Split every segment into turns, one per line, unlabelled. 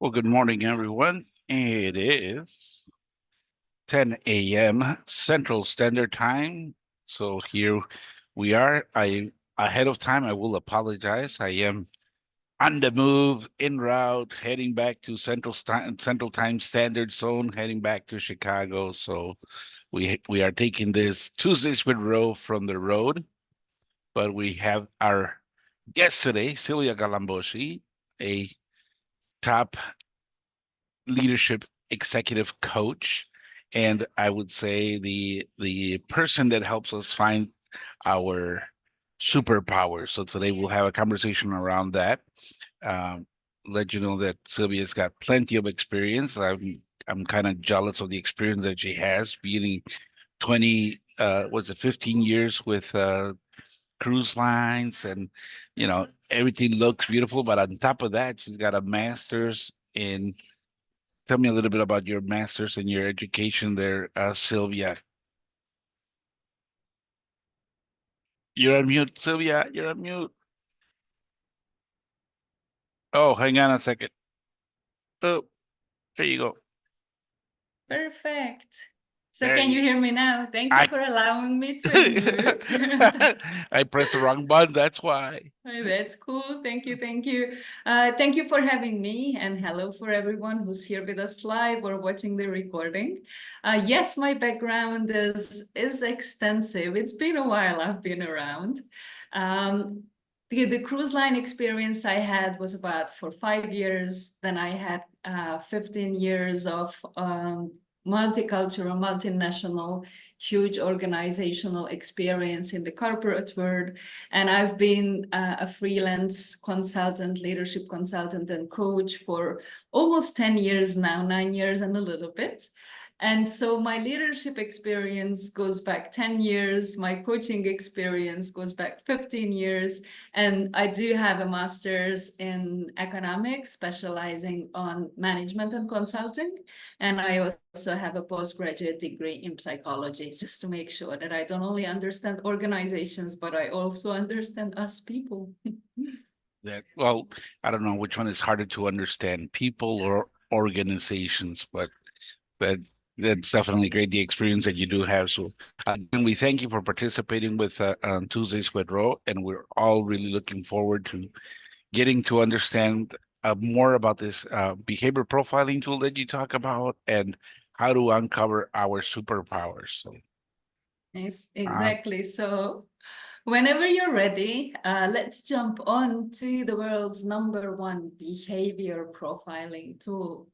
Well, good morning, everyone. It is 10 a.m. Central Standard Time. So here we are. I ahead of time, I will apologize. I am on the move, en route, heading back to Central Time Standard Zone, heading back to Chicago. So we are taking this Tuesdays with Row from the road, but we have our guest today, Silvia Galambosi, a top leadership executive coach, and I would say the person that helps us find our superpowers. So today we'll have a conversation around that. um, Let you know that Sylvia's got plenty of experience. I'm kind of jealous of the experience that she has, being 20 was it 15 years with cruise lines, and everything looks beautiful, but on top of that she's got a master's in. Tell me a little bit about your master's and your education there, Sylvia. You're on mute, Sylvia. You're on mute. Oh, hang on a second. Oh, there you go.
Perfect. So
There
can
you.
you hear me now? Thank you
I
for allowing me to unmute.
I pressed the wrong button. That's why.
That's cool. Thank you. Thank you. Thank you for having me, and hello for everyone who's here with us live or watching the recording. Yes, my background is extensive. It's been a while I've been around. Um, the cruise line experience I had was about for 5 years. Then I had 15 years of multicultural, multinational, huge organizational experience in the corporate world. And I've been a freelance consultant, leadership consultant, and coach for almost 10 years now, 9 years and a little bit. And so my leadership experience goes back 10 years. My coaching experience goes back 15 years. And I do have a master's in economics, specializing on management and consulting. And I also have a postgraduate degree in psychology, just to make sure that I don't only understand organizations, but I also understand us people.
Well, I don't know which one is harder to understand, people or organizations, but that's definitely great, the experience that you do have. So again, we thank you for participating with on Tuesdays with Ro, and we're all really looking forward to getting to understand more about this behavior profiling tool that you talk about and how to uncover our superpowers. So,
Yes,
uh,
exactly. So whenever you're ready, let's jump on to the world's #1 behavior profiling tool.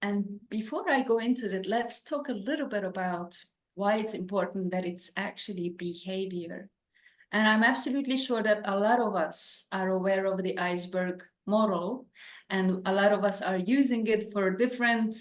And before I go into that, let's talk a little bit about why it's important that it's actually behavior. And I'm absolutely sure that a lot of us are aware of the iceberg model, and a lot of us are using it for different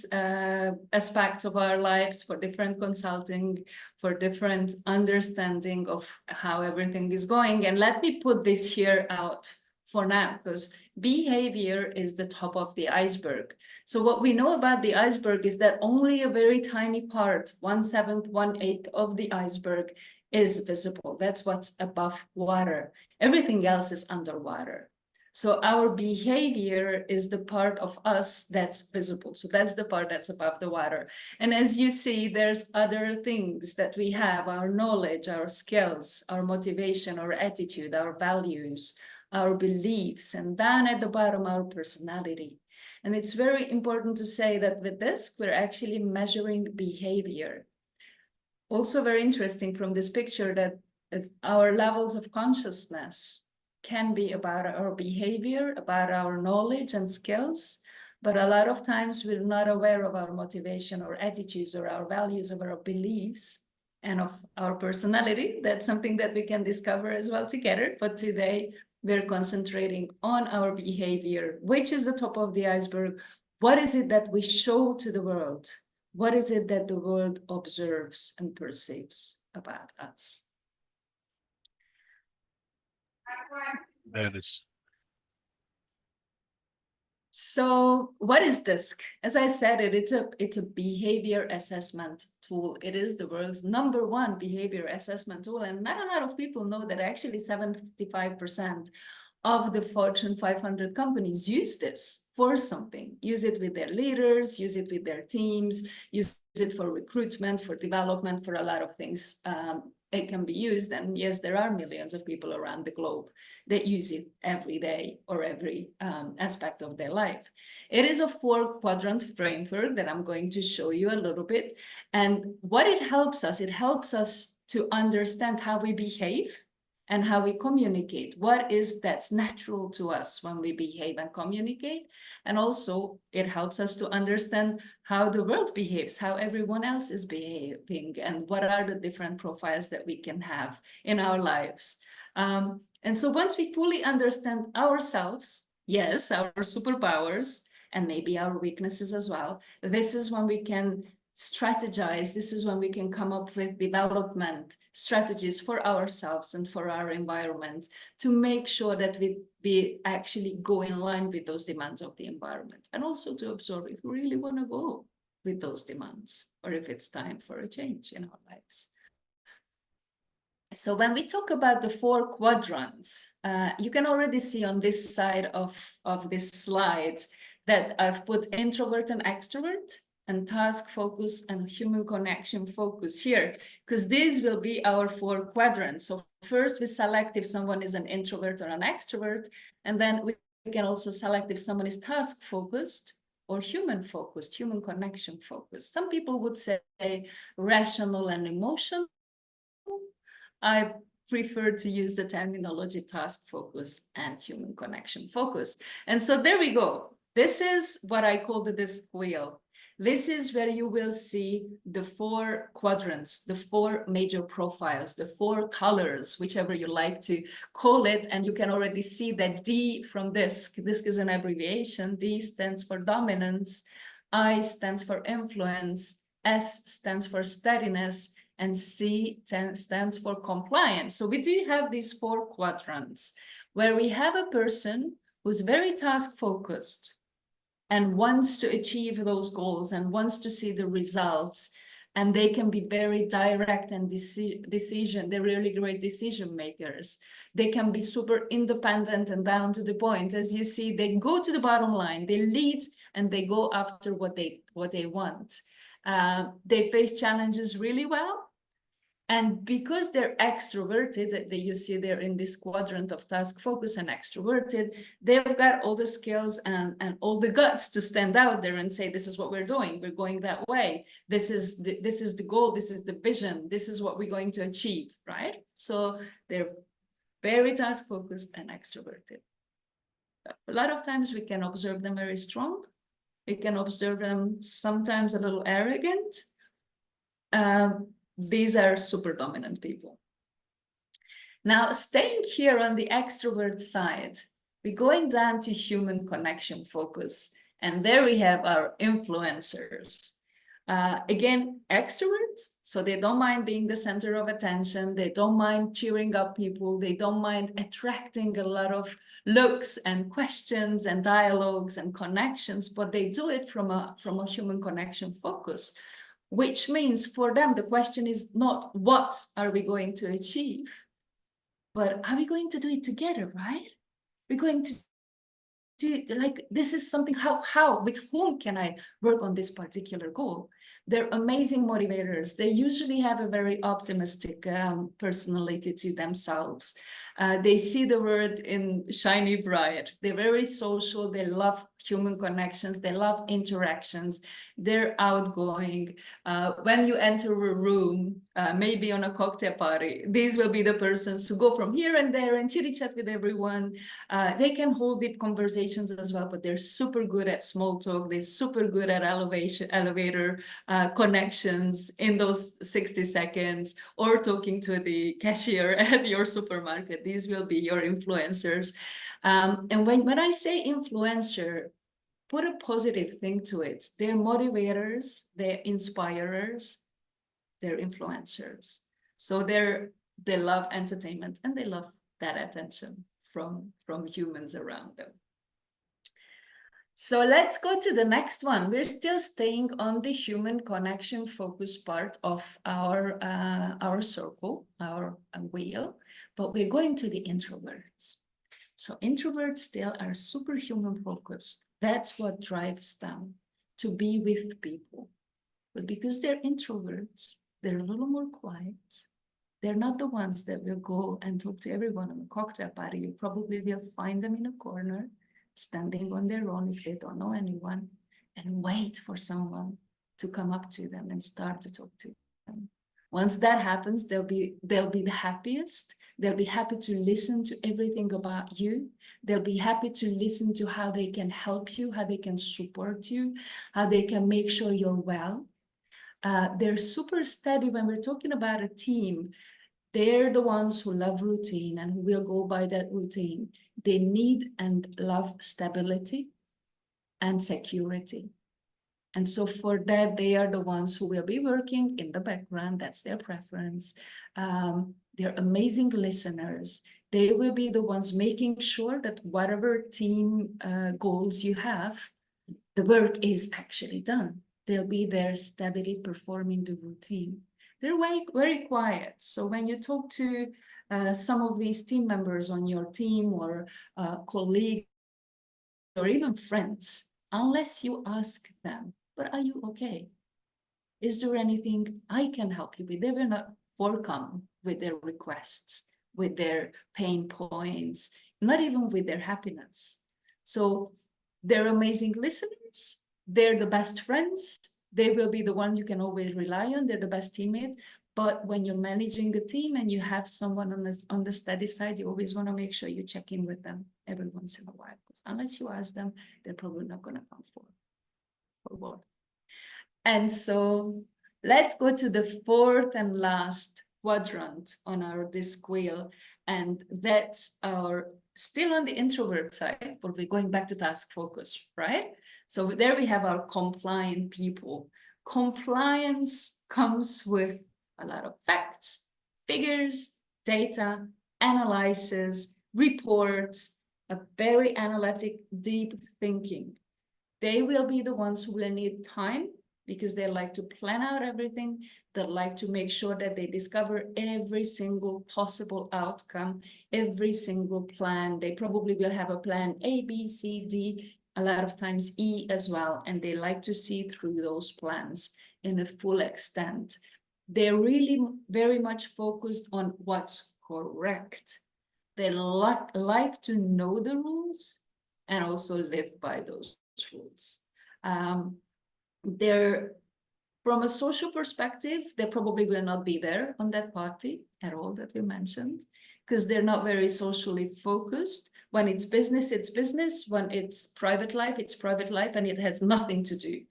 aspects of our lives, for different consulting, for different understanding of how everything is going. And let me put this here out for now, because behavior is the top of the iceberg. So what we know about the iceberg is that only a very tiny part, 1/7, 1/8 of the iceberg, is visible. That's what's above water. Everything else is underwater. So our behavior is the part of us that's visible. So that's the part that's above the water. And as you see, there's other things that we have: our knowledge, our skills, our motivation, our attitude, our values, our beliefs, and down at the bottom, our personality. And it's very important to say that with this, we're actually measuring behavior. Also very interesting from this picture that our levels of consciousness can be about our behavior, about our knowledge and skills, but a lot of times we're not aware of our motivation or attitudes or our values or our beliefs and of our personality. That's something that we can discover as well together. But today we're concentrating on our behavior, which is the top of the iceberg. What is it that we show to the world? What is it that the world observes and perceives about us?
that is.
So what is DISC? As I said, it's a behavior assessment tool. It is the world's #1 behavior assessment tool. And not a lot of people know that actually 75% of the Fortune 500 companies use this for something. Use it with their leaders, use it with their teams, use it for recruitment, for development, for a lot of things. It can be used. And yes, there are millions of people around the globe that use it every day or every aspect of their life. It is a 4-quadrant framework that I'm going to show you a little bit. And what it helps us to understand how we behave and how we communicate. What is that's natural to us when we behave and communicate. And also it helps us to understand how the world behaves, how everyone else is behaving, and what are the different profiles that we can have in our lives. And so once we fully understand ourselves, yes, our superpowers, and maybe our weaknesses as well, this is when we can strategize. This is when we can come up with development strategies for ourselves and for our environment to make sure that we actually go in line with those demands of the environment, and also to absorb if we really want to go with those demands or if it's time for a change in our lives. So when we talk about the 4 quadrants, you can already see on this side of this slide that I've put introvert and extrovert, and task focus and human connection focus here, because these will be our 4 quadrants. So first we select if someone is an introvert or an extrovert, and then we can also select if someone is task focused or human focused, human connection focused. Some people would say rational and emotional. I prefer to use the terminology task focus and human connection focus. And so there we go. This is what I call the disc wheel. This is where you will see the 4 quadrants, the 4 major profiles, the 4 colors, whichever you like to call it. And you can already see that D from disc is an abbreviation. D stands for dominance, I stands for influence, S stands for steadiness, and C stands for compliance. So we do have these 4 quadrants where we have a person who's very task focused and wants to achieve those goals and wants to see the results. And they can be very direct and they're really great decision makers. They can be super independent and down to the point. As you see, they go to the bottom line, they lead and they go after what they want. They face challenges really well. And because they're extroverted, that you see they're in this quadrant of task focus and extroverted, they've got all the skills and all the guts to stand out there and say, this is what we're doing. We're going that way. This is the goal. This is the vision. This is what we're going to achieve, right? So they're very task focused and extroverted. A lot of times we can observe them very strong. We can observe them sometimes a little arrogant. These are super dominant people. Now, staying here on the extrovert side, we're going down to human connection focus. And there we have our influencers. Again, extrovert, so they don't mind being the center of attention. They don't mind cheering up people. They don't mind attracting a lot of looks and questions and dialogues and connections, but they do it from a human connection focus. Which means for them, the question is not what are we going to achieve, but are we going to do it together, right? We're going to do like, this is something, how, with whom can I work on this particular goal? They're amazing motivators. They usually have a very optimistic personality to themselves. They see the world in shiny bright. They're very social. They love human connections. They love interactions. They're outgoing. When you enter a room, maybe on a cocktail party, these will be the persons who go from here and there and chitty chat with everyone. They can hold deep conversations as well, but they're super good at small talk. They're super good at elevator connections in those 60 seconds, or talking to the cashier at your supermarket. These will be your influencers. And when I say influencer, put a positive thing to it. They're motivators, they're inspirers, they're influencers. So they love entertainment and they love that attention from humans around them. So let's go to the next one. We're still staying on the human connection focus part of our circle, our wheel, but we're going to the introverts. So introverts still are superhuman focused. That's what drives them to be with people. But because they're introverts, they're a little more quiet. They're not the ones that will go and talk to everyone on a cocktail party. You probably will find them in a corner, standing on their own if they don't know anyone, and wait for someone to come up to them and start to talk to them. Once that happens, they'll be the happiest. They'll be happy to listen to everything about you. They'll be happy to listen to how they can help you, how they can support you, how they can make sure you're well. They're super steady when we're talking about a team. They're the ones who love routine and who will go by that routine. They need and love stability and security. And so for that, they are the ones who will be working in the background. That's their preference. They're amazing listeners. They will be the ones making sure that whatever team goals you have, the work is actually done. They'll be there steadily performing the routine. They're very quiet. So when you talk to some of these team members on your team or colleagues or even friends, unless you ask them, but are you okay? Is there anything I can help you with? They will not forthcome with their requests, with their pain points, not even with their happiness. So they're amazing listeners. They're the best friends. They will be the ones you can always rely on. They're the best teammate. But when you're managing a team and you have someone on the steady side, you always want to make sure you check in with them every once in a while. Because unless you ask them, they're probably not going to come forward. And so let's go to the fourth and last quadrant on our disc wheel. And that's our still on the introvert side, but we're going back to task focus, right? So there we have our compliant people. Compliance comes with a lot of facts, figures, data, analysis, reports, a very analytic, deep thinking. They will be the ones who will need time because they like to plan out everything. They like to make sure that they discover every single possible outcome, every single plan. They probably will have a plan A, B, C, D, a lot of times E as well. And they like to see through those plans in a full extent. They're really very much focused on what's correct. They like to know the rules and also live by those rules. They're from a social perspective, they probably will not be there on that party at all that we mentioned, because they're not very socially focused. When it's business, it's business. When it's private life, it's private life, and it has nothing to do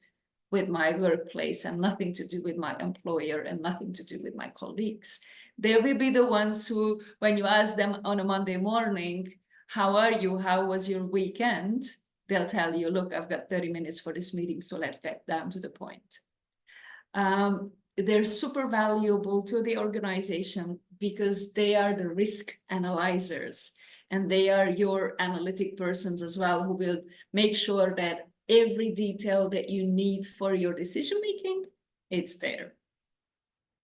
with my workplace and nothing to do with my employer and nothing to do with my colleagues. They will be the ones who, when you ask them on a Monday morning, how are you? How was your weekend? They'll tell you, look, I've got 30 minutes for this meeting, so let's get down to the point. They're super valuable to the organization because they are the risk analyzers and they are your analytic persons as well, who will make sure that every detail that you need for your decision making, it's there.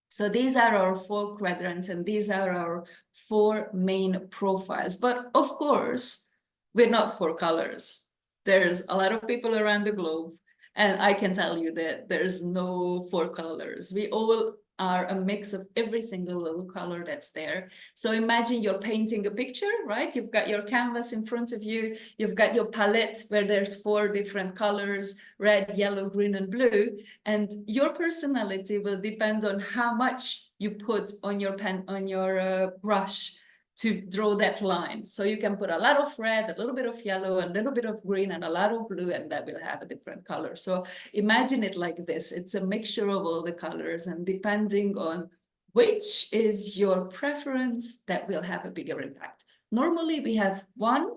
So these are our four quadrants and these are our four main profiles. But of course, we're not four colors. There's a lot of people around the globe, and I can tell you that there's no four colors. We all are a mix of every single little color that's there. So imagine you're painting a picture, right? You've got your canvas in front of you. You've got your palette where there's four different colors, red, yellow, green, and blue. And your personality will depend on how much you put on your pen, on your brush, to draw that line. So you can put a lot of red, a little bit of yellow, a little bit of green, and a lot of blue, and that will have a different color. So imagine it like this. It's a mixture of all the colors, and depending on which is your preference, that will have a bigger impact. Normally, we have one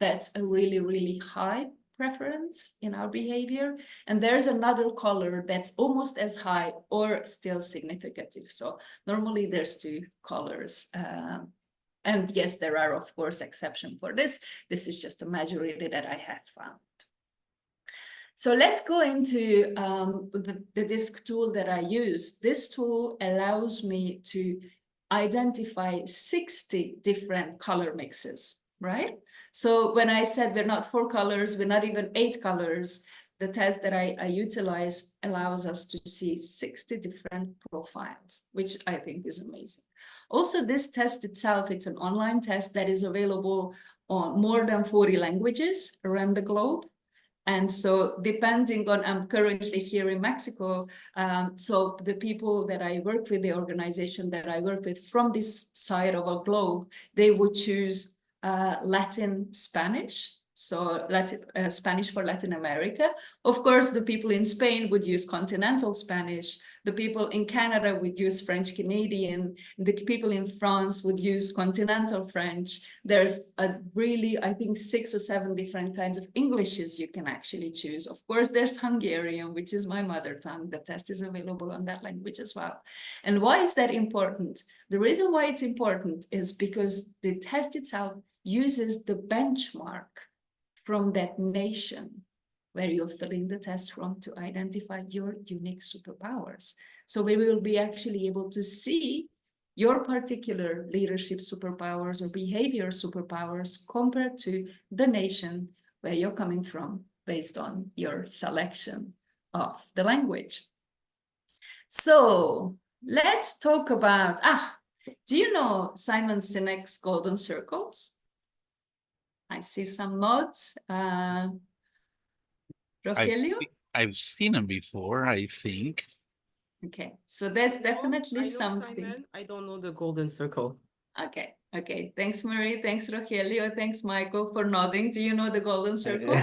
that's a really, really high preference in our behavior, and there's another color that's almost as high or still significant. So normally there's two colors. And yes, there are, of course, exceptions for this. This is just a majority that I have found. So let's go into the disc tool that I use. This tool allows me to identify 60 different color mixes. right? So when I said we're not 4 colors, we're not even 8 colors, the test that I utilize allows us to see 60 different profiles, which I think is amazing. Also, this test itself, it's an online test that is available on more than 40 languages around the globe. And so depending on, I'm currently here in Mexico, so the people that I work with, the organization that I work with from this side of our globe, they would choose Latin Spanish, so Spanish for Latin America. Of course, the people in Spain would use continental Spanish. The people in Canada would use French Canadian. The people in France would use continental French. There's a really, I think, 6 or 7 different kinds of Englishes you can actually choose. Of course, there's Hungarian, which is my mother tongue. The test is available on that language as well. And why is that important? The reason why it's important is because the test itself uses the benchmark from that nation where you're filling the test from to identify your unique superpowers. So we will be actually able to see your particular leadership superpowers or behavior superpowers compared to the nation where you're coming from based on your selection of the language. So let's talk about, do you know Simon Sinek's golden circles? I see some nods. Rogelio?
I've seen him before, I think.
Okay, so that's definitely
I know
something.
Simon. I don't know the golden circle.
Okay. Thanks, Marie. Thanks, Rogelio. Thanks, Michael, for nodding. Do you know the golden circles?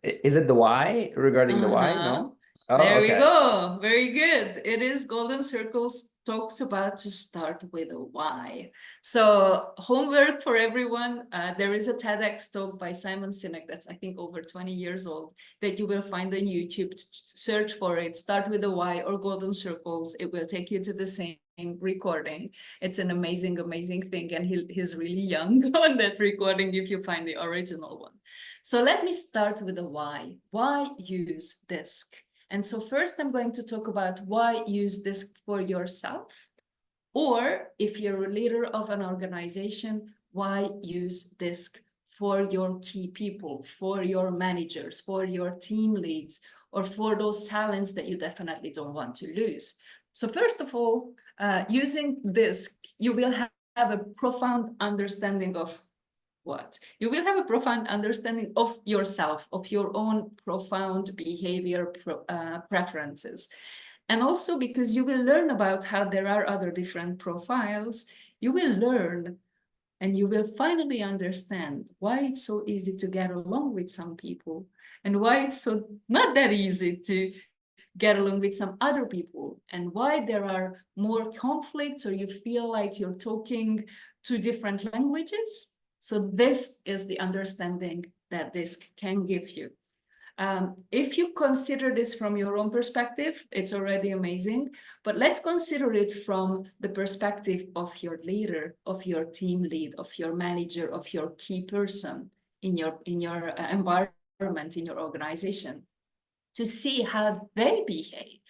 Is it the why regarding the why? No? Oh,
There we
okay.
go. Very good. It is golden circles talks about to start with a why. So homework for everyone. There is a TEDx talk by Simon Sinek that's I think over 20 years old that you will find on YouTube. Search for it. Start with a why or golden circles. It will take you to the same recording. It's an amazing thing, and he's really young on that recording if you find the original one. So let me start with the why. Why use DISC? And so first I'm going to talk about why use DISC for yourself, or if you're a leader of an organization, why use DISC for your key people, for your managers, for your team leads, or for those talents that you definitely don't want to lose. So first of all, using DISC, you will have a profound understanding of what? You will have a profound understanding of yourself, of your own profound behavior preferences. And also because you will learn about how there are other different profiles, you will learn and you will finally understand why it's so easy to get along with some people and why it's so not that easy to get along with some other people, and why there are more conflicts or you feel like you're talking two different languages. So this is the understanding that this can give you. If you consider this from your own perspective, it's already amazing, but let's consider it from the perspective of your leader, of your team lead, of your manager, of your key person in your environment, in your organization, to see how they behave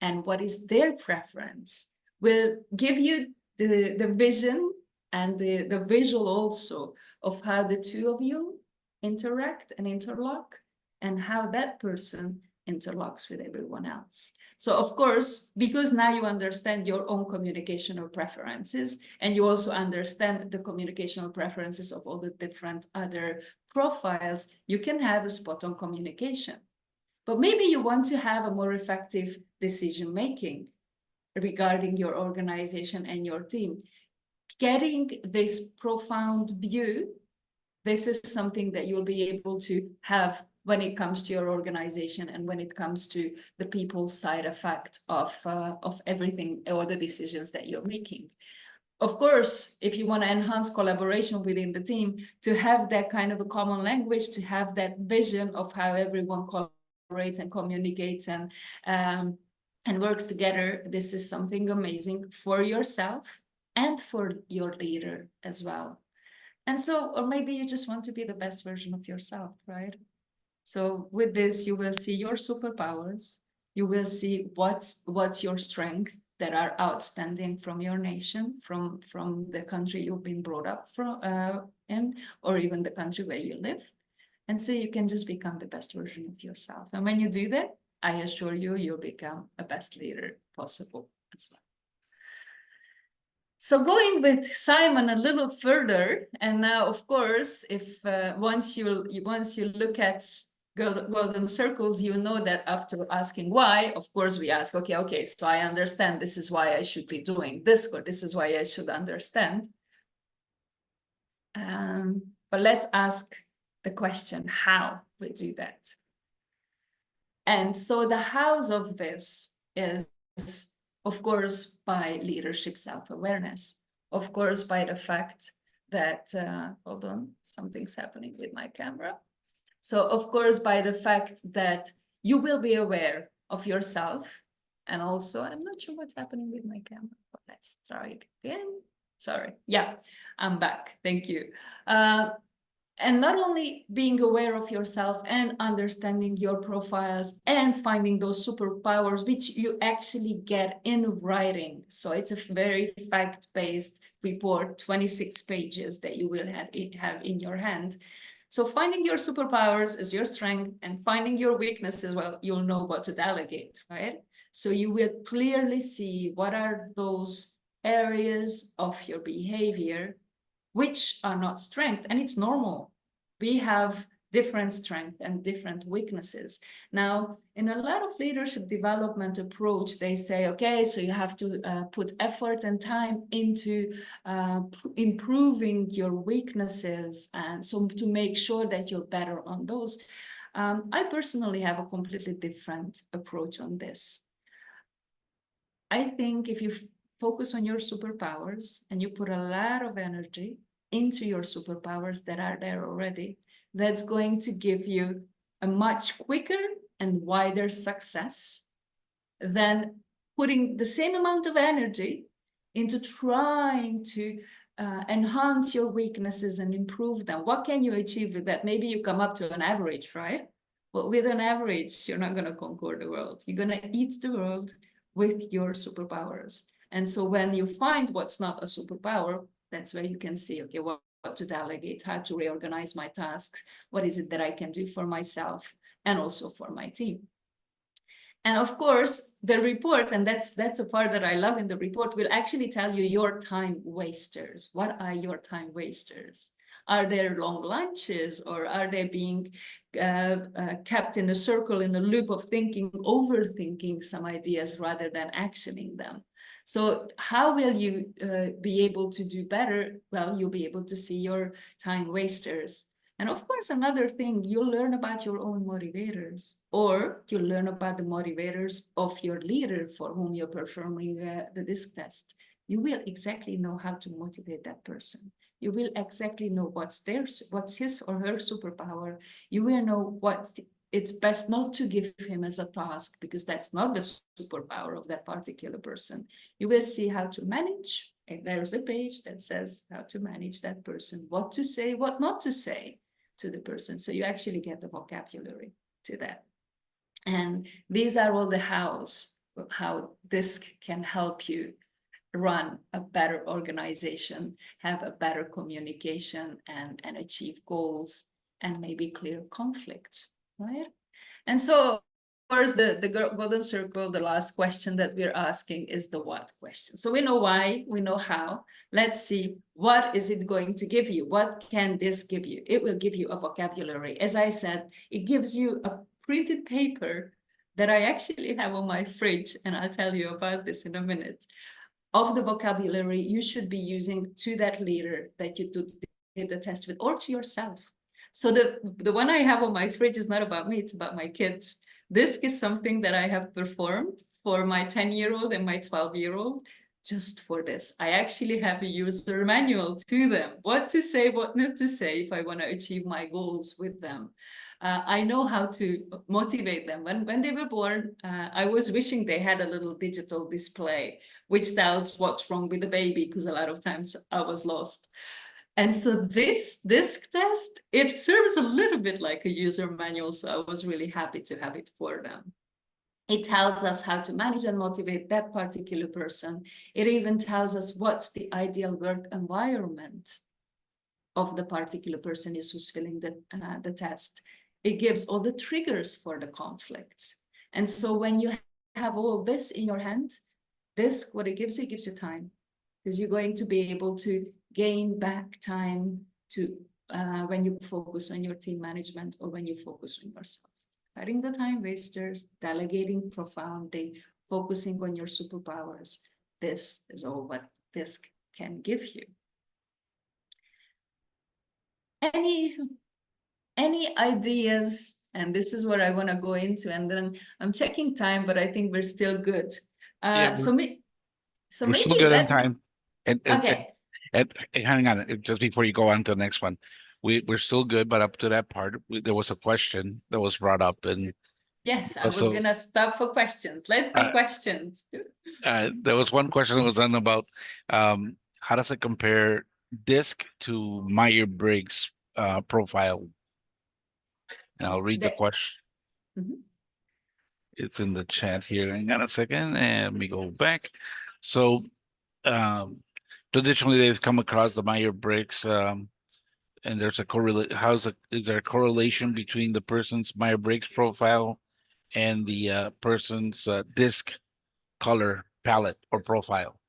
and what is their preference will give you the vision and the visual also of how the two of you interact and interlock and how that person interlocks with everyone else. So of course, because now you understand your own communicational preferences and you also understand the communicational preferences of all the different other profiles, you can have a spot on communication. But maybe you want to have a more effective decision-making regarding your organization and your team. Getting this profound view, this is something that you'll be able to have when it comes to your organization and when it comes to the people side effect of everything or the decisions that you're making. Of course, if you want to enhance collaboration within the team, to have that kind of a common language, to have that vision of how everyone collaborates and communicates and works together, this is something amazing for yourself and for your leader as well. And so, or maybe you just want to be the best version of yourself, right? So with this, you will see your superpowers. You will see what's your strength that are outstanding from your nation, from the country you've been brought up in, or even the country where you live. And so you can just become the best version of yourself. And when you do that, I assure you, you'll become a best leader possible as well. So going with Simon a little further, and now, of course, if once you look at golden circles, you know that after asking why, of course, we ask, okay, so I understand this is why I should be doing this, or this is why I should understand. But let's ask the question, how we do that. And so the hows of this is, of course, by leadership self-awareness, of course, by the fact that, hold on, something's happening with my camera. So, of course, by the fact that you will be aware of yourself. And also, I'm not sure what's happening with my camera, but let's try it again. Sorry. Yeah, I'm back. Thank you. And not only being aware of yourself and understanding your profiles and finding those superpowers, which you actually get in writing. So it's a very fact-based report, 26 pages that you will have in your hand. So finding your superpowers is your strength, and finding your weaknesses, well, you'll know what to delegate, right? So you will clearly see what are those areas of your behavior which are not strength, and it's normal. We have different strengths and different weaknesses. Now, in a lot of leadership development approach, they say, okay, so you have to put effort and time into improving your weaknesses, and so to make sure that you're better on those. I personally have a completely different approach on this. I think if you focus on your superpowers and you put a lot of energy into your superpowers that are there already, that's going to give you a much quicker and wider success than putting the same amount of energy into trying to enhance your weaknesses and improve them. What can you achieve with that? Maybe you come up to an average, right? Well, with an average, you're not going to conquer the world. You're going to eat the world with your superpowers. And so when you find what's not a superpower, that's where you can see, okay, what to delegate, how to reorganize my tasks, what is it that I can do for myself and also for my team. And of course, the report, and that's a part that I love in the report, will actually tell you your time wasters. What are your time wasters? Are there long lunches, or are they being kept in a circle, in a loop of thinking, overthinking some ideas rather than actioning them? So how will you be able to do better? Well, you'll be able to see your time wasters. And of course, another thing, you'll learn about your own motivators, or you'll learn about the motivators of your leader for whom you're performing the DISC test. You will exactly know how to motivate that person. You will exactly know what's his or her superpower. You will know what it's best not to give him as a task, because that's not the superpower of that particular person. You will see how to manage. And there's a page that says how to manage that person, what to say, what not to say to the person. So you actually get the vocabulary to that. And these are all the hows, how DISC can help you run a better organization, have a better communication, and achieve goals, and maybe clear conflict, right? And so, of course, the golden circle, the last question that we're asking is the what question. So we know why, we know how. Let's see, what is it going to give you? What can this give you? It will give you a vocabulary. As I said, it gives you a printed paper that I actually have on my fridge, and I'll tell you about this in a minute, of the vocabulary you should be using to that leader that you did the test with, or to yourself. So the one I have on my fridge is not about me, it's about my kids. This is something that I have performed for my 10-year-old and my 12-year-old, just for this. I actually have a user manual to them, what to say, what not to say if I want to achieve my goals with them. I know how to motivate them. When they were born, I was wishing they had a little digital display, which tells what's wrong with the baby, because a lot of times I was lost. And so this DISC test, it serves a little bit like a user manual. So I was really happy to have it for them. It tells us how to manage and motivate that particular person. It even tells us what's the ideal work environment of the particular person who's filling the test. It gives all the triggers for the conflict. And so when you have all this in your hand, this, what it gives you time, because you're going to be able to gain back time to when you focus on your team management or when you focus on yourself. Cutting the time wasters, delegating profoundly, focusing on your superpowers. This is all what this can give you. Any ideas? And this is what I want to go into, and then I'm checking time, but I think we're still good.
Yeah,
So
we're still
maybe
good on
let
time. And
okay.
hang on, just before you go on to the next one, we're still good, but up to that part, there was a question that was brought up, and
Yes, I was
so
gonna stop for questions. Let's do questions.
there was one question that was done about how does it compare DISC to Myers-Briggs profile? And I'll read the question.
Mhm.
It's in the chat here. Hang on a second, and let me go back. So traditionally, they've come across the Myers-Briggs, and there's a correlate. Is there a correlation between the person's Myers-Briggs profile and the person's DISC color palette or profile?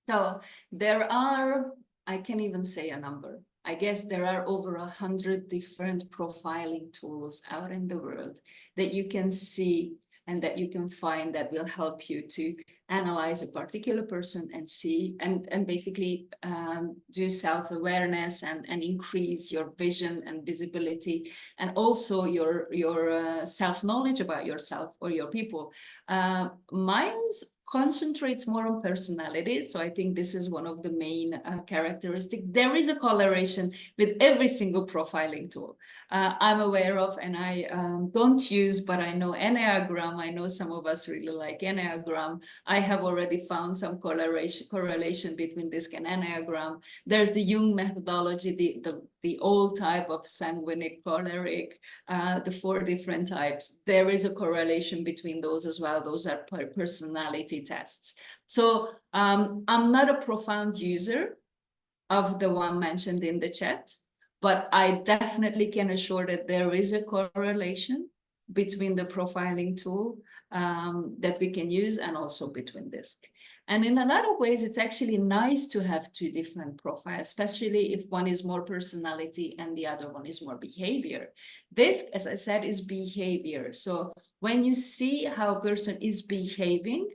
So there are, I can't even say a number. I guess there are over 100 different profiling tools out in the world that you can see and that you can find that will help you to analyze a particular person and see and basically do self-awareness and increase your vision and visibility and also your self-knowledge about yourself or your people. Mine's concentrates more on personality. So I think this is one of the main characteristics. There is a correlation with every single profiling tool I'm aware of, and I don't use, but I know Enneagram. I know some of us really like Enneagram. I have already found some correlation between DISC and Enneagram. There's the Jung methodology, the old type of sanguinic, choleric, the 4 different types. There is a correlation between those as well. Those are personality tests. So I'm not a profound user of the one mentioned in the chat, but I definitely can assure that there is a correlation between the profiling tool that we can use and also between DISC. And in a lot of ways, it's actually nice to have 2 different profiles, especially if one is more personality and the other one is more behavior. DISC, as I said, is behavior. So when you see how a person is behaving,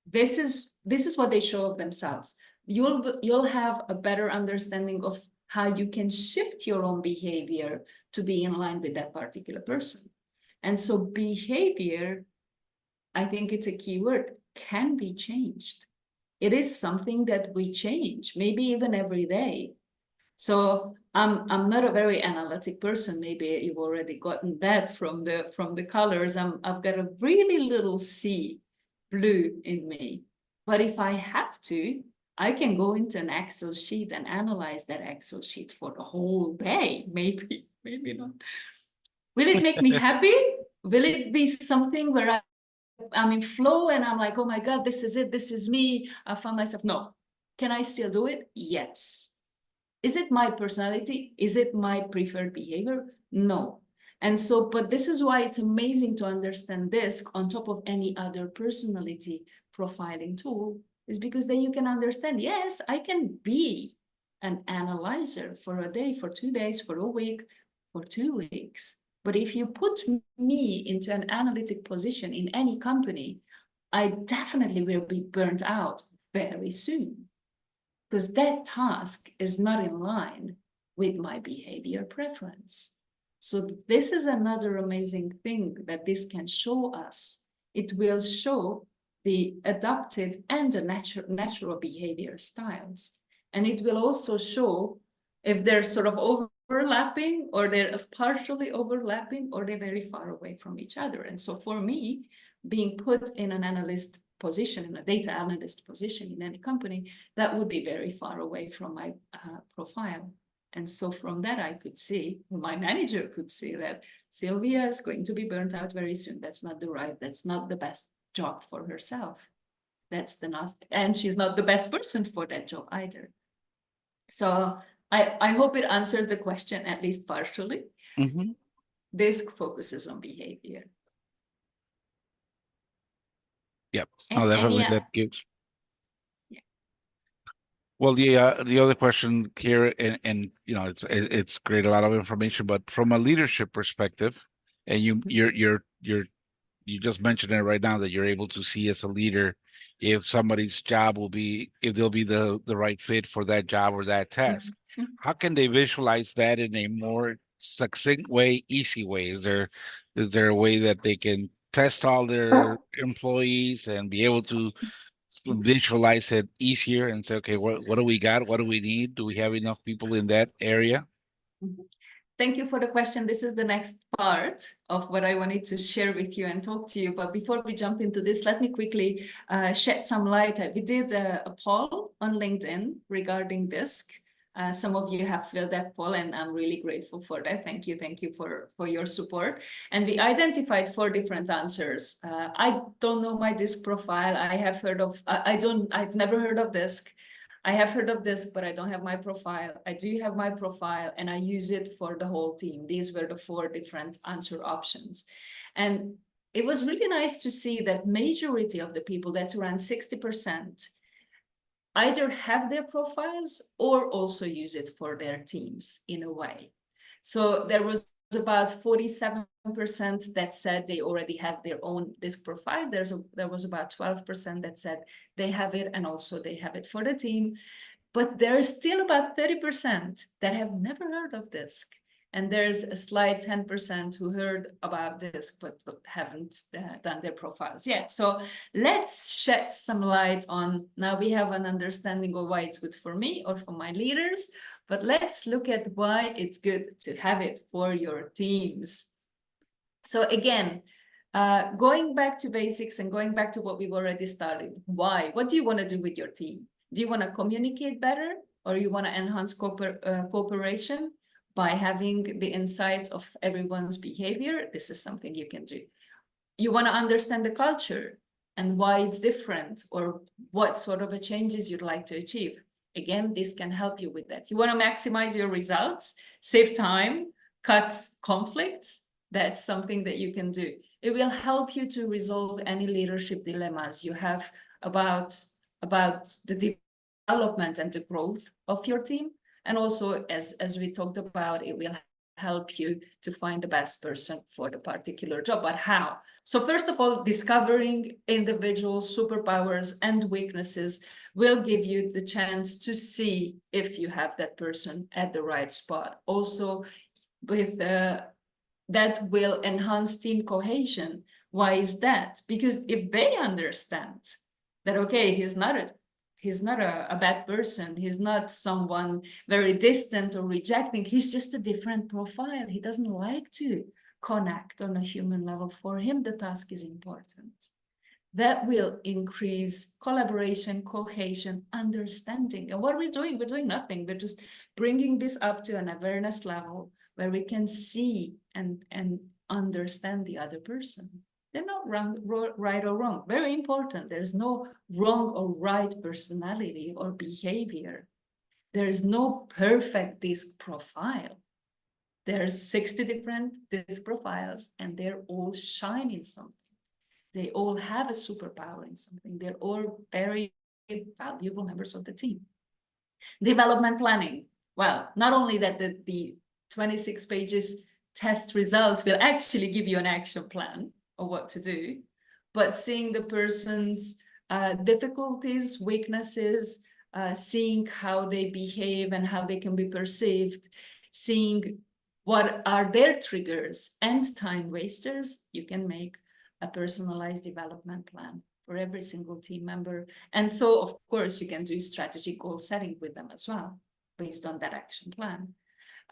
this is what they show of themselves. You'll have a better understanding of how you can shift your own behavior to be in line with that particular person. And so behavior, I think it's a key word, can be changed. It is something that we change, maybe even every day. So I'm not a very analytic person. Maybe you've already gotten that from the colors. I've got a really little C blue in me. But if I have to, I can go into an Excel sheet and analyze that Excel sheet for the whole day. Maybe not. Will it make me happy? Will it be something where I'm in flow and I'm like, oh my God, this is it. This is me. I found myself. No. Can I still do it? Yes. Is it my personality? Is it my preferred behavior? No. And so, but this is why it's amazing to understand DISC on top of any other personality profiling tool, is because then you can understand, yes, I can be an analyzer for a day, for 2 days, for a week, for 2 weeks. But if you put me into an analytic position in any company, I definitely will be burnt out very soon, because that task is not in line with my behavior preference. So this is another amazing thing that this can show us. It will show the adapted and the natural behavior styles. And it will also show if they're sort of overlapping or they're partially overlapping or they're very far away from each other. And so for me, being put in an analyst position, in a data analyst position in any company, that would be very far away from my profile. And so from that, I could see, my manager could see that Silvia is going to be burnt out very soon. That's not the best job for herself. And she's not the best person for that job either. So I hope it answers the question at least partially.
Mm-hmm.
DISC focuses on behavior.
Yep.
And
No, definitely
any,
that gives.
Yeah.
Well, the other question here, and you know, it's great, a lot of information, but from a leadership perspective, and you just mentioned it right now that you're able to see as a leader if somebody's job will be, if they'll be the right fit for that job or that task.
Mhm.
How can they visualize that in a more succinct way, easy way? Is there a way that they can test all their employees and be able to visualize it easier and say, okay, what do we got? What do we need? Do we have enough people in that area?
Thank you for the question. This is the next part of what I wanted to share with you and talk to you. But before we jump into this, let me quickly shed some light. We did a poll on LinkedIn regarding DISC. Some of you have filled that poll, and I'm really grateful for that. Thank you for your support. And we identified 4 different answers. I don't know my DISC profile. I've never heard of DISC. I have heard of this, but I don't have my profile. I do have my profile, and I use it for the whole team. These were the 4 different answer options. And it was really nice to see that majority of the people, that's around 60%, either have their profiles or also use it for their teams in a way. So there was about 47% that said they already have their own DISC profile. There was about 12% that said they have it and also they have it for the team. But there's still about 30% that have never heard of DISC. And there's a slight 10% who heard about DISC but haven't done their profiles yet. So let's shed some light on, now we have an understanding of why it's good for me or for my leaders, but let's look at why it's good to have it for your teams. So again, going back to basics and going back to what we've already started, why? What do you want to do with your team? Do you want to communicate better, or you want to enhance cooperation by having the insights of everyone's behavior? This is something you can do. You want to understand the culture and why it's different, or what sort of changes you'd like to achieve. Again, this can help you with that. You want to maximize your results, save time, cut conflicts. That's something that you can do. It will help you to resolve any leadership dilemmas you have about the development and the growth of your team. And also, as we talked about, it will help you to find the best person for the particular job. But how? So first of all, discovering individual superpowers and weaknesses will give you the chance to see if you have that person at the right spot. Also, with that will enhance team cohesion. Why is that? Because if they understand that, okay, he's not a bad person, he's not someone very distant or rejecting, he's just a different profile, he doesn't like to connect on a human level, for him the task is important. That will increase collaboration, cohesion, understanding. And what we're doing nothing. We're just bringing this up to an awareness level where we can see and understand the other person. They're not right or wrong. Very important. There's no wrong or right personality or behavior. There is no perfect DISC profile. There's 60 different DISC profiles, and they're all shining something. They all have a superpower in something. They're all very valuable members of the team. Development planning. Well, not only that the 26 pages test results will actually give you an action plan of what to do, but seeing the person's difficulties, weaknesses, seeing how they behave and how they can be perceived, seeing what are their triggers and time wasters, you can make a personalized development plan for every single team member. And so, of course, you can do strategic goal setting with them as well, based on that action plan.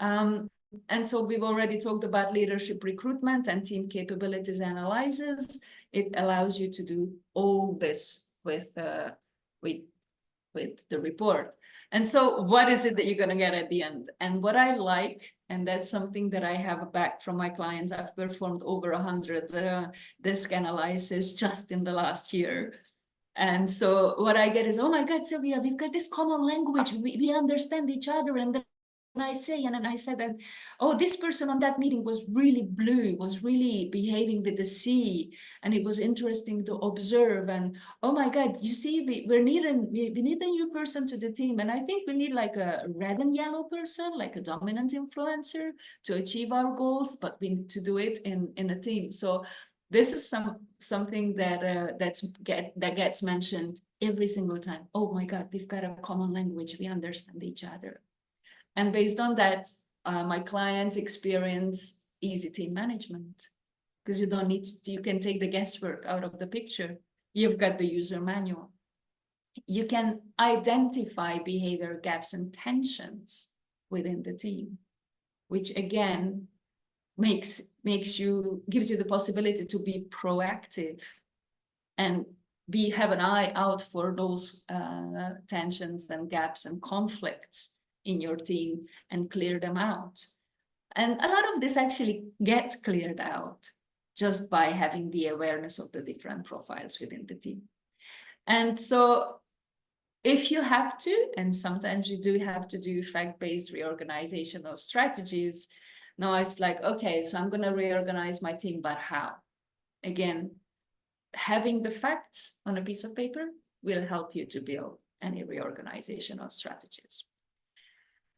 And so we've already talked about leadership recruitment and team capabilities analysis. It allows you to do all this with with the report. And so what is it that you're going to get at the end? And what I like, and that's something that I have back from my clients, I've performed over 100 disk analysis just in the last year. And so what I get is, oh my God, Silvia, we've got this common language. We understand each other. And then I say, and then I said that, oh, this person on that meeting was really blue, was really behaving with the sea. And it was interesting to observe. And oh my God, you see, we need a new person to the team. And I think we need like a red and yellow person, like a dominant influencer to achieve our goals, but we need to do it in a team. So this is something that that gets mentioned every single time. Oh my God, we've got a common language. We understand each other. And based on that, my clients experience easy team management because you don't need to, you can take the guesswork out of the picture. You've got the user manual. You can identify behavior gaps and tensions within the team, which again gives you the possibility to be proactive and have an eye out for those tensions and gaps and conflicts in your team and clear them out. And a lot of this actually gets cleared out just by having the awareness of the different profiles within the team. And so if you have to, and sometimes you do have to do fact-based reorganizational strategies, now it's like, okay, so I'm going to reorganize my team, but how? Again, having the facts on a piece of paper will help you to build any reorganizational strategies.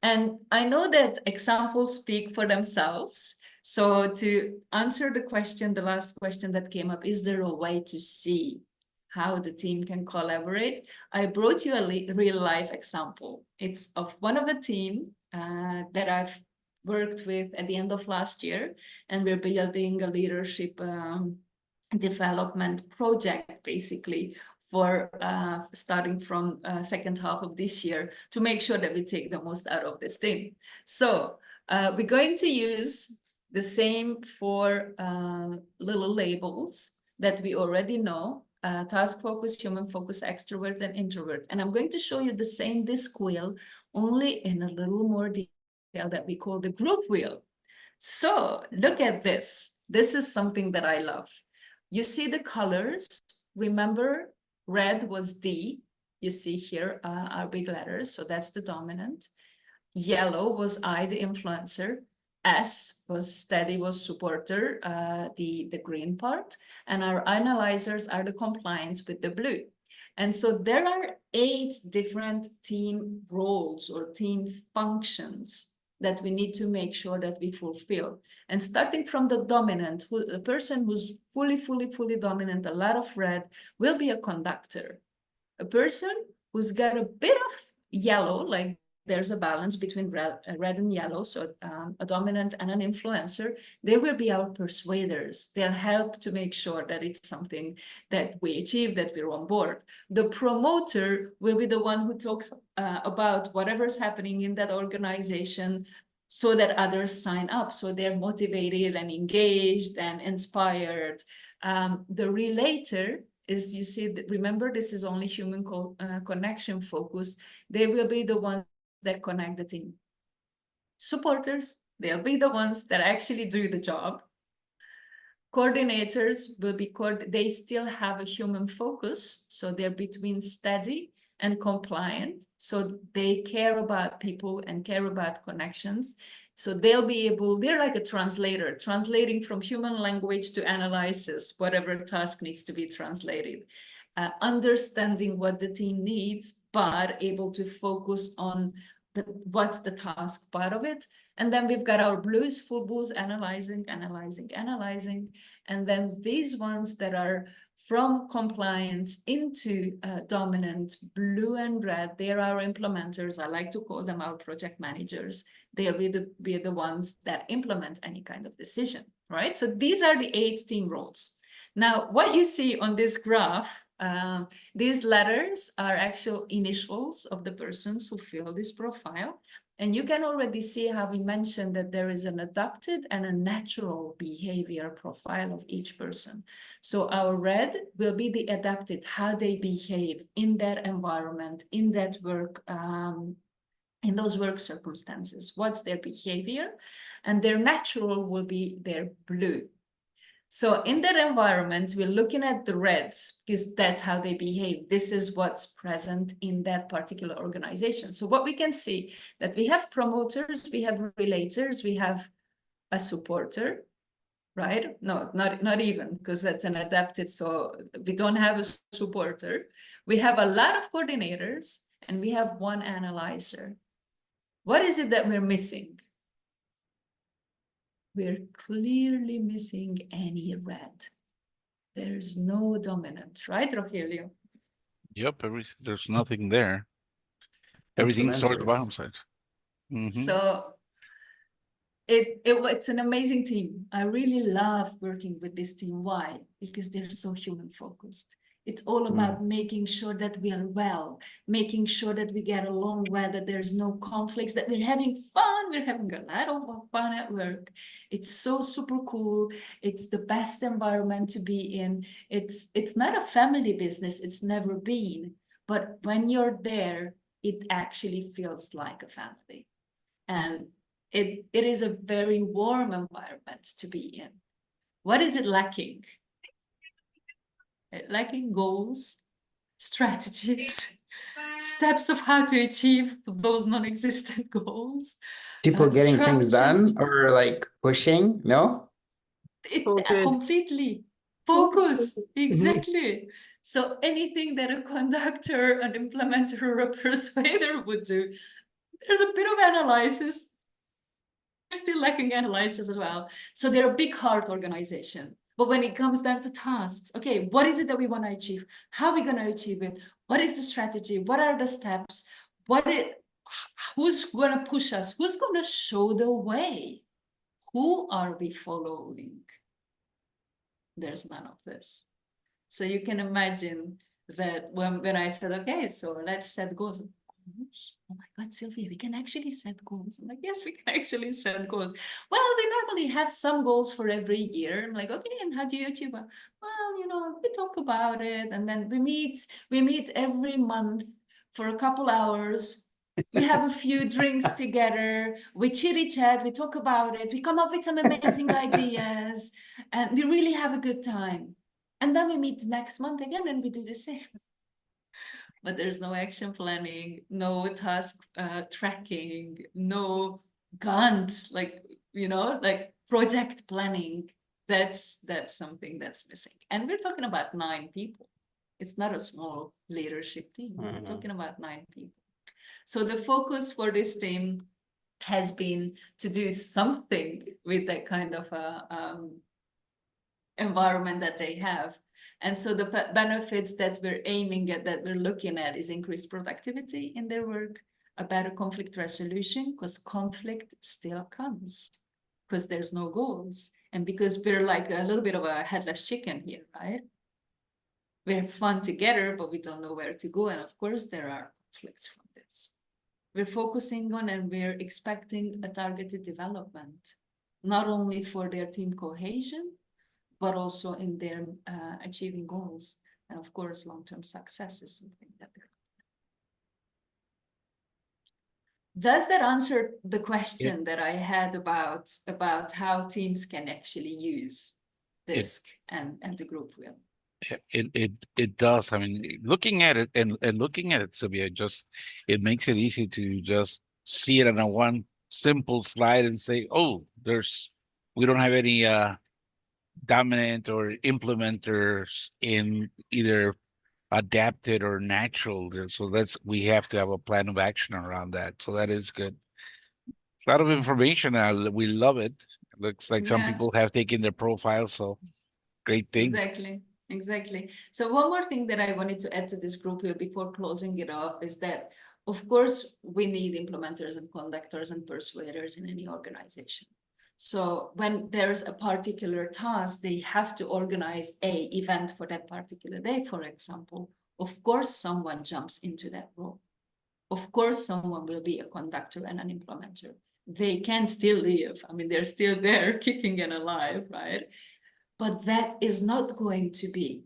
And I know that examples speak for themselves. So to answer the question, the last question that came up, is there a way to see how the team can collaborate? I brought you a real life example. It's of one of a team that I've worked with at the end of last year, and we're building a leadership development project basically for starting from second half of this year to make sure that we take the most out of this team. So we're going to use the same four little labels that we already know: task focus, human focus, extrovert, and introvert. And I'm going to show you the same disc wheel, only in a little more detail, that we call the group wheel. So look at this. This is something that I love. You see the colors. Remember, red was D. You see here our big letters. So that's the dominant. Yellow was I, the influencer. S was steady, was supporter, the green part. And our analyzers are the compliance with the blue. And so there are 8 different team roles or team functions that we need to make sure that we fulfill. And starting from the dominant, the person who's fully dominant, a lot of red, will be a conductor. A person who's got a bit of yellow, like there's a balance between red and yellow, so a dominant and an influencer, they will be our persuaders. They'll help to make sure that it's something that we achieve, that we're on board. The promoter will be the one who talks about whatever's happening in that organization so that others sign up, so they're motivated and engaged and inspired. The relator is, you see, remember, this is only human connection focus. They will be the ones that connect the team. Supporters, they'll be the ones that actually do the job. Coordinators will be, they still have a human focus, so they're between steady and compliant, so they care about people and care about connections. So they'll be able, they're like a translator, translating from human language to analysis, whatever task needs to be translated. Understanding what the team needs, but able to focus on what's the task part of it. And then we've got our blues, full blues, analyzing. And then these ones that are from compliance into dominant, blue and red, they're our implementers. I like to call them our project managers. They'll be the ones that implement any kind of decision, right? So these are the 8 team roles. Now, what you see on this graph, these letters are actual initials of the persons who fill this profile. And you can already see how we mentioned that there is an adapted and a natural behavior profile of each person. So our red will be the adapted, how they behave in that environment, in that work, in those work circumstances. What's their behavior? And their natural will be their blue. So in that environment, we're looking at the reds because that's how they behave. This is what's present in that particular organization. So what we can see that we have promoters, we have relators, we have a supporter, right? No, not even, because that's an adapted. So we don't have a supporter. We have a lot of coordinators and we have one analyzer. What is it that we're missing? We're clearly missing any red. There's no dominant, right, Rogelio?
Yep, there's nothing there. Everything's towards the bottom side.
So it's an amazing team. I really love working with this team. Why? Because they're so human focused. It's all about making sure that we are well, making sure that we get along well, that there's no conflicts, that we're having fun. We're having a lot of fun at work. It's so super cool. It's the best environment to be in. It's not a family business. It's never been. But when you're there, it actually feels like a family. And it is a very warm environment to be in. What is it lacking? Lacking goals, strategies, steps of how to achieve those non-existent goals.
People getting things
structure.
done or like pushing, no?
Focus.
Completely. Focus. Exactly. So anything that a conductor, an implementer, or a persuader would do, there's a bit of analysis. They're still lacking analysis as well. So they're a big heart organization. But when it comes down to tasks, okay, what is it that we want to achieve? How are we going to achieve it? What is the strategy? What are the steps? Who's going to push us? Who's going to show the way? Who are we following? There's none of this. So you can imagine that when I said, okay, so let's set goals. Oh my God, Silvia, we can actually set goals. I'm like, yes, we can actually set goals. Well, we normally have some goals for every year. I'm like, okay, and how do you achieve it? Well, we talk about it, and then we meet every month for a couple hours. We have a few drinks together, we chitty chat, we talk about it, we come up with some amazing ideas, and we really have a good time. And then we meet next month again and we do the same. But there's no action planning, no task tracking, no Gantt, like project planning. That's something that's missing. And we're talking about 9 people. It's not a small leadership team. We're talking about 9 people. So the focus for this team has been to do something with that kind of environment that they have. And so the benefits that we're aiming at, that we're looking at, is increased productivity in their work, a better conflict resolution, because conflict still comes, because there's no goals. And because we're like a little bit of a headless chicken here, right? We have fun together, but we don't know where to go. And of course, there are conflicts from this. We're focusing on and we're expecting a targeted development, not only for their team cohesion, but also in their achieving goals. And of course, long-term success is something that they're. Does that answer the question that I had about how teams can actually use DISC and the group wheel?
It does. I mean, looking at it and looking at it, Silvia, it makes it easy to just see it on a one simple slide and say, oh, we don't have any dominant or implementers in either adapted or natural. So we have to have a plan of action around that. So that is good. It's a lot of information. We love it. It looks like some people have taken their profile. So great thing.
Exactly. So one more thing that I wanted to add to this group here before closing it off is that, of course, we need implementers and conductors and persuaders in any organization. So when there's a particular task, they have to organize an event for that particular day, for example. Of course, someone jumps into that role. Of course, someone will be a conductor and an implementer. They can still live. I mean, they're still there, kicking and alive, right? But that is not going to be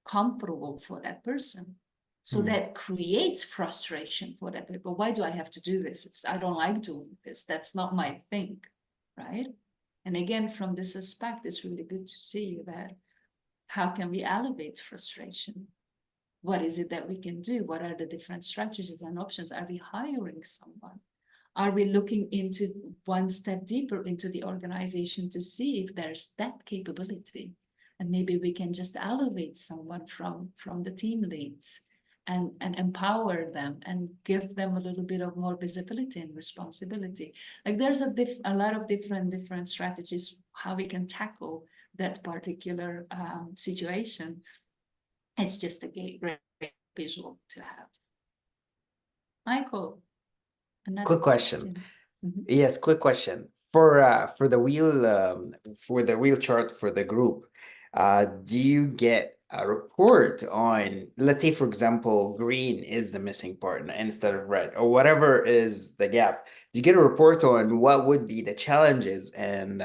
comfortable for that person. So that creates frustration for that people. Why do I have to do this? I don't like doing this. That's not my thing, right? And again, from this aspect, it's really good to see that how can we elevate frustration? What is it that we can do? What are the different strategies and options? Are we hiring someone? Are we looking into one step deeper into the organization to see if there's that capability? And maybe we can just elevate someone from the team leads and empower them and give them a little bit of more visibility and responsibility. Like there's a lot of different strategies how we can tackle that particular situation. It's just a great visual to have. Michael, another
Quick question.
Mhm.
Yes, quick question. For the wheel chart for the group, do you get a report on, let's say, for example, green is the missing part instead of red, or whatever is the gap? Do you get a report on what would be the challenges and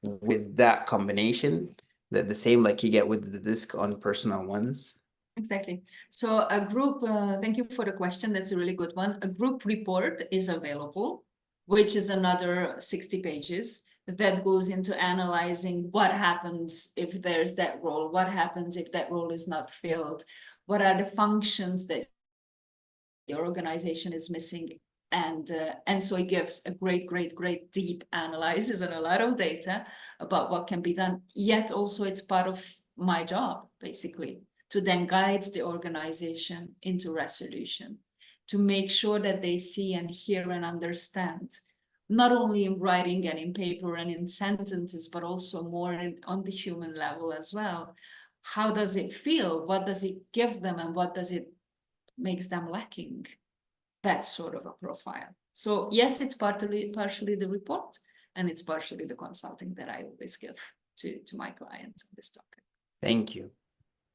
with that combination, the same like you get with the disc on personal ones?
Exactly. So a group, thank you for the question. That's a really good one. A group report is available, which is another 60 pages that goes into analyzing what happens if there's that role, what happens if that role is not filled, what are the functions that your organization is missing. And so it gives a great deep analysis and a lot of data about what can be done. Yet also it's part of my job, basically, to then guide the organization into resolution, to make sure that they see and hear and understand, not only in writing and in paper and in sentences, but also more on the human level as well. How does it feel? What does it give them? And what does it makes them lacking? That sort of a profile. So yes, it's partially the report, and it's partially the consulting that I always give to my clients on this topic.
Thank you.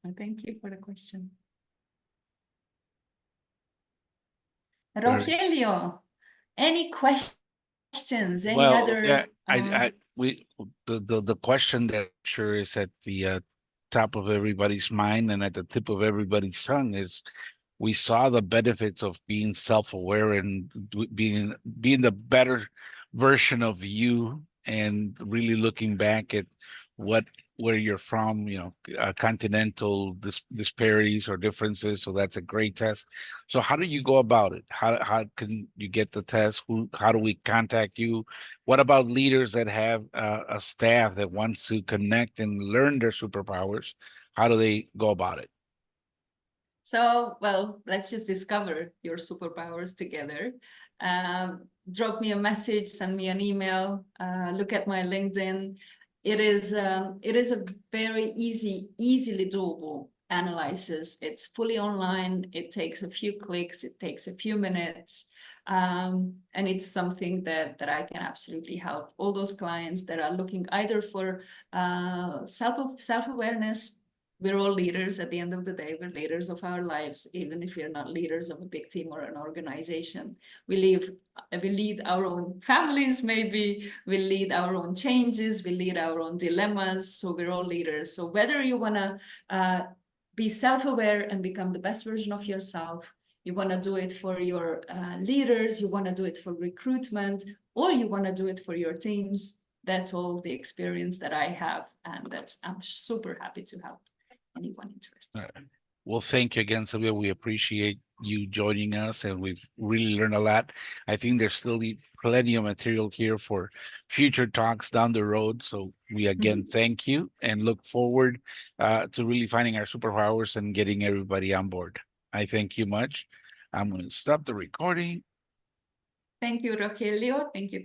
And thank you for the question.
Very-
Rogelio, any questions? Any
Well,
other?
yeah, the question that sure is at the top of everybody's mind and at the tip of everybody's tongue is, we saw the benefits of being self-aware and being the better version of you, and really looking back at where you're from, continental disparities or differences. So that's a great test. So how do you go about it? How can you get the test? How do we contact you? What about leaders that have a staff that wants to connect and learn their superpowers? How do they go about it?
So, well, let's just discover your superpowers together. Drop me a message, send me an email, look at my LinkedIn. It is a very easily doable analysis. It's fully online. It takes a few clicks. It takes a few minutes. And it's something that I can absolutely help all those clients that are looking either for self-awareness. We're all leaders at the end of the day. We're leaders of our lives, even if we're not leaders of a big team or an organization. We lead our own families, maybe. We lead our own changes. We lead our own dilemmas. So we're all leaders. So whether you want to be self-aware and become the best version of yourself, you want to do it for your leaders, you want to do it for recruitment, or you want to do it for your teams, that's all the experience that I have. And I'm super happy to help anyone interested.
Well, thank you again, Silvia. We appreciate you joining us, and we've really learned a lot. I think there's still plenty of material here for future talks down the road. So we again thank you and look forward to really finding our superpowers and getting everybody on board. I thank you much. I'm going to stop the recording.
Thank you, Rogelio. Thank you.